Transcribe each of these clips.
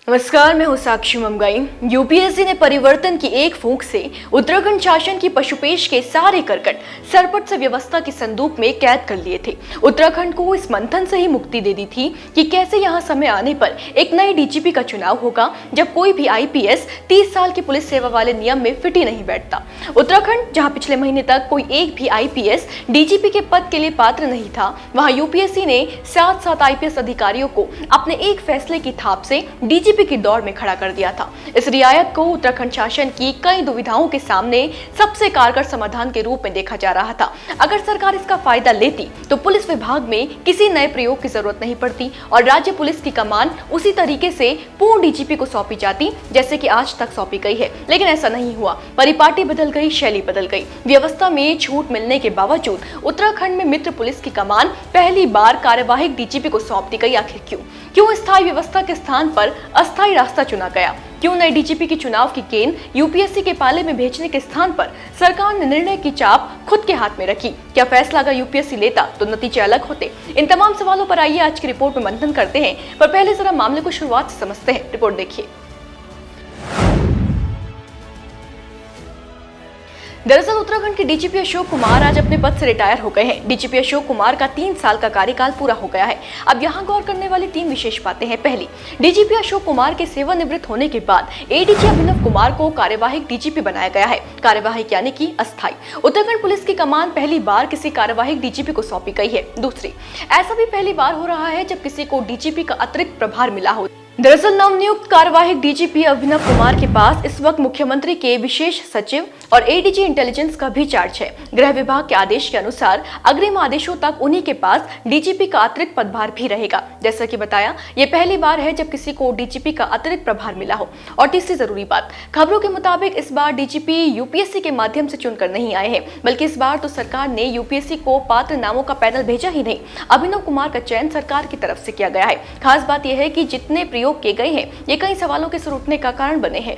नमस्कार, मैं हूं साक्षी ममगाई। यूपीएससी ने परिवर्तन की एक फूंक से उत्तराखंड शासन की पशुपेश के सारे करकट सरपट से व्यवस्था के संदूक में कैद कर लिए थे। उत्तराखंड को इस मंथन से ही मुक्ति दे दी थी कि कैसे यहां समय आने पर एक नए डीजीपी का चुनाव होगा, जब कोई भी आईपीएस 30 साल की पुलिस सेवा वाले नियम में फिट ही नहीं बैठता। उत्तराखंड, जहां पिछले महीने तक कोई एक भी आईपीएस डीजीपी के पद के लिए पात्र नहीं था, वहां यूपीएससी ने 7 आईपीएस अधिकारियों को अपने एक फैसले की थाप से डीजीपी की दौड़ में खड़ा कर दिया था। इस रियायत को उत्तराखंड शासन की कई दुविधाओं के सामने सबसे कारगर समाधान के रूप में देखा जा रहा था। अगर सरकार इसका फायदा लेती तो पुलिस विभाग में किसी नए प्रयोग की जरूरत नहीं पड़ती और राज्य पुलिस की कमान उसी तरीके से पूर्ण डीजीपी को सौंपी जाती जैसे कि आज तक सौंपी गई है। लेकिन ऐसा नहीं हुआ। परिपाटी बदल गई, शैली बदल गई। व्यवस्था में छूट मिलने के बावजूद उत्तराखंड में मित्र पुलिस की कमान पहली बार कार्यवाहक डीजीपी को सौंप दी गई। आखिर क्यों स्थायी व्यवस्था के स्थान पर अस्थायी रास्ता चुना गया? क्यों नए डीजीपी के चुनाव की गेंद यूपीएससी के पाले में भेजने के स्थान पर सरकार ने निर्णय की चाप खुद के हाथ में रखी? क्या फैसला अगर यूपीएससी लेता तो नतीजे अलग होते? इन तमाम सवालों पर आइए आज की रिपोर्ट में मंथन करते हैं, पर पहले जरा मामले को शुरुआत से समझते हैं। रिपोर्ट देखिए। दरअसल उत्तराखंड के डीजीपी अशोक कुमार आज अपने पद से रिटायर हो गए हैं। डीजीपी अशोक कुमार का 3 साल का कार्यकाल पूरा हो गया है। अब यहाँ गौर करने वाली 3 विशेष बातें हैं। पहली, डीजीपी अशोक कुमार के सेवानिवृत्त होने के बाद एडीजी अभिनव कुमार को कार्यवाहक डीजीपी बनाया गया है। कार्यवाहक यानी कि अस्थायी। उत्तराखंड पुलिस की कमान पहली बार किसी कार्यवाहक डीजीपी को सौंपी गई है। दूसरी, ऐसा भी पहली बार हो रहा है जब किसी को डीजीपी का अतिरिक्त प्रभार मिला हो। दरअसल नवनियुक्त कार्यवाहक डीजीपी अभिनव कुमार के पास इस वक्त मुख्यमंत्री के विशेष सचिव और एडीजी इंटेलिजेंस का भी चार्ज है। गृह विभाग के आदेश के अनुसार अग्रिम आदेशों तक उन्हीं के पास डीजीपी का अतिरिक्त पदभार भी रहेगा। जैसा कि बताया, ये पहली बार है जब किसी को डीजीपी का अतिरिक्त प्रभार मिला हो। और तीसरी जरूरी बात, खबरों के मुताबिक इस बार डीजीपी यूपीएससी के माध्यम से चुनकर नहीं आए हैं, बल्कि इस बार तो सरकार ने यूपीएससी को पात्र नामों का पैनल भेजा ही नहीं, अभिनव कुमार का चयन सरकार की तरफ से किया गया है। खास बात यह है कि जितने प्रयोग किए गए हैं, ये कई सवालों के सिर उठने का कारण बने हैं।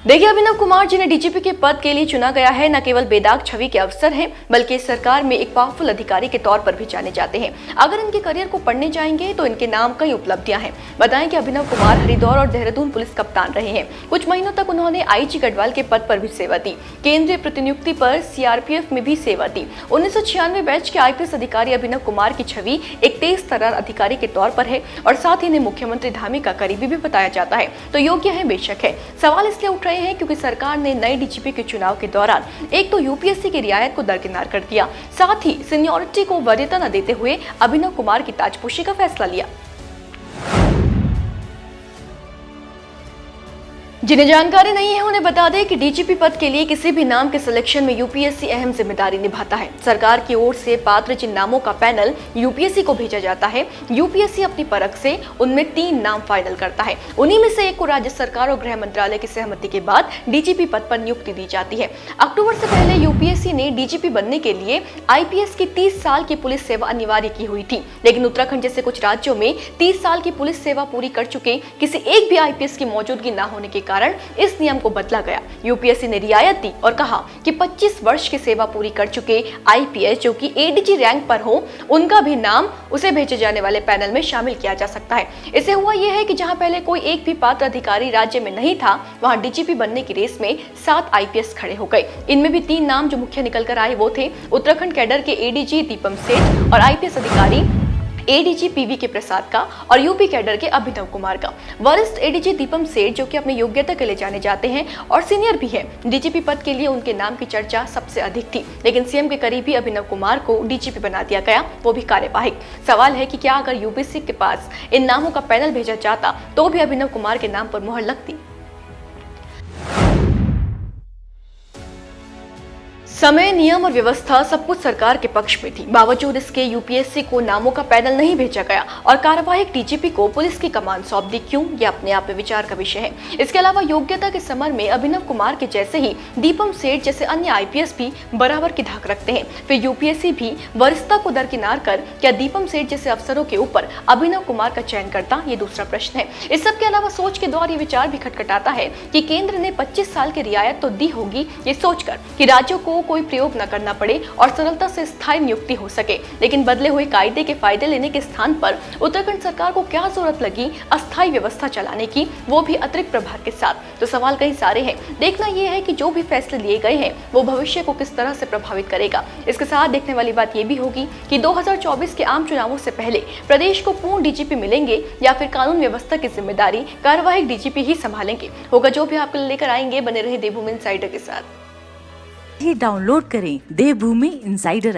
देखिए, अभिनव कुमार जिन्हें डीजीपी के पद के लिए चुना गया है, न केवल बेदाग छवि के अफसर हैं, बल्कि सरकार में एक पावरफुल अधिकारी के तौर पर भी जाने जाते हैं। अगर इनके करियर को पढ़ने जाएंगे तो इनके नाम कई उपलब्धियां हैं। बताएं कि अभिनव कुमार हरिद्वार और देहरादून पुलिस कप्तान रहे हैं। कुछ महीनों तक उन्होंने आईजी गढ़वाल के पद पर भी सेवा दी। केंद्रीय प्रतिनियुक्ति पर सीआरपीएफ में भी सेवा दी। 1996 बैच के आईपीएस अधिकारी अभिनव कुमार की छवि एक तेज तर्रार अधिकारी के तौर पर है और साथ ही इन्हें मुख्यमंत्री धामी का करीबी भी बताया जाता है। तो योग्य है, बेशक है। सवाल इसलिए उठ रहे हैं क्योंकि सरकार ने नए डीजीपी के चुनाव के दौरान एक तो यूपीएससी की रियायत को दरकिनार कर दिया, साथ ही सीनियरिटी को वरीयता न देते हुए अभिनव कुमार की ताजपोशी का फैसला लिया। जिन्हें जानकारी नहीं है उन्हें बता दें कि डीजीपी पद के लिए किसी भी नाम के सिलेक्शन में यूपीएससी अहम जिम्मेदारी निभाता है। सरकार की ओर से पात्र जिन नामों का पैनल यूपीएससी को भेजा जाता है, यूपीएससी अपनी परख से उनमें 3 नाम फाइनल करता है। उन्हीं में से एक को राज्य सरकार और गृह मंत्रालय की सहमति के बाद डीजीपी पद पर नियुक्ति दी जाती है। अक्टूबर से पहले यूपीएससी ने डीजीपी बनने के लिए आईपीएस की 30 साल की पुलिस सेवा अनिवार्य की हुई थी, लेकिन उत्तराखंड जैसे कुछ राज्यों में 30 साल की पुलिस सेवा पूरी कर चुके किसी एक भी आईपीएस की मौजूदगी न होने के कारण इस नियम को बदला गया। यूपीएससी ने रियायत दी और कहा कि 25 वर्ष की सेवा पूरी कर चुके आईपीएस जो कि एडीजी रैंक पर हो, उनका भी नाम उसे भेजे जाने वाले पैनल में शामिल किया जा सकता है। इससे हुआ यह है कि जहां पहले कोई एक भी पात्र अधिकारी राज्य में नहीं था, वहां डीजीपी बनने की रेस में 7 आईपीएस खड़े हो गए। इनमें भी 3 नाम जो मुख्य निकल कर आए वो थे उत्तराखंड कैडर के एडीजी दीपम सेठ और आईपीएस अधिकारी एडीजी पीवी के प्रसाद का और यूपी कैडर के अभिनव कुमार का। वरिष्ठ एडीजी दीपम सेठ जो कि अपनी योग्यता के लिए जाने जाते हैं और सीनियर भी हैं, डीजीपी पद के लिए उनके नाम की चर्चा सबसे अधिक थी, लेकिन सीएम के करीबी अभिनव कुमार को डीजीपी बना दिया गया, वो भी कार्यवाहक। सवाल है कि क्या अगर यूपीएससी के पास इन नामों का पैनल भेजा जाता तो भी अभिनव कुमार के नाम पर मुहर लगती? समय, नियम और व्यवस्था सब कुछ सरकार के पक्ष में थी। बावजूद इसके यूपीएससी को नामों का पैनल नहीं भेजा गया और कार्यवाहक डीजीपी को पुलिस की कमान सौंप दी। क्यों? यह अपने आप में विचार का विषय है। इसके अलावा योग्यता के समर में अभिनव कुमार के जैसे ही दीपम सेठ जैसे अन्य आईपीएस भी बराबर की धाक रखते हैं। फिर यूपीएससी भी वरिष्ठता को दरकिनार कर क्या दीपम सेठ जैसे अफसरों के ऊपर अभिनव कुमार का चयन करता? ये दूसरा प्रश्न है। इस सब के अलावा सोच के द्वार ये विचार भी खटखटाता है कि केंद्र ने 25 साल की रियायत तो दी होगी, ये सोचकर कि राज्यों को कोई प्रयोग न करना पड़े और सरलता से स्थायी नियुक्ति हो सके। लेकिन बदले हुए कायदे के फायदे लेने के स्थान पर उत्तराखंड सरकार को क्या जरूरत लगी अस्थायी व्यवस्था चलाने की, वो भी अतिरिक्त प्रभार के साथ। तो सवाल कई सारे हैं। देखना यह है कि जो भी फैसले लिए गए हैं वो भविष्य को किस तरह से प्रभावित करेगा। इसके साथ देखने वाली बात यह भी होगी कि 2024 के आम चुनावों से पहले प्रदेश को पूर्ण डीजीपी मिलेंगे या फिर कानून व्यवस्था की जिम्मेदारी कार्यवाहक डीजीपी ही संभालेंगे। होगा जो भी आपको लेकर आएंगे। बने रहे देवभूमि इनसाइडर के साथ। ही डाउनलोड करें देवभूमि इनसाइडर।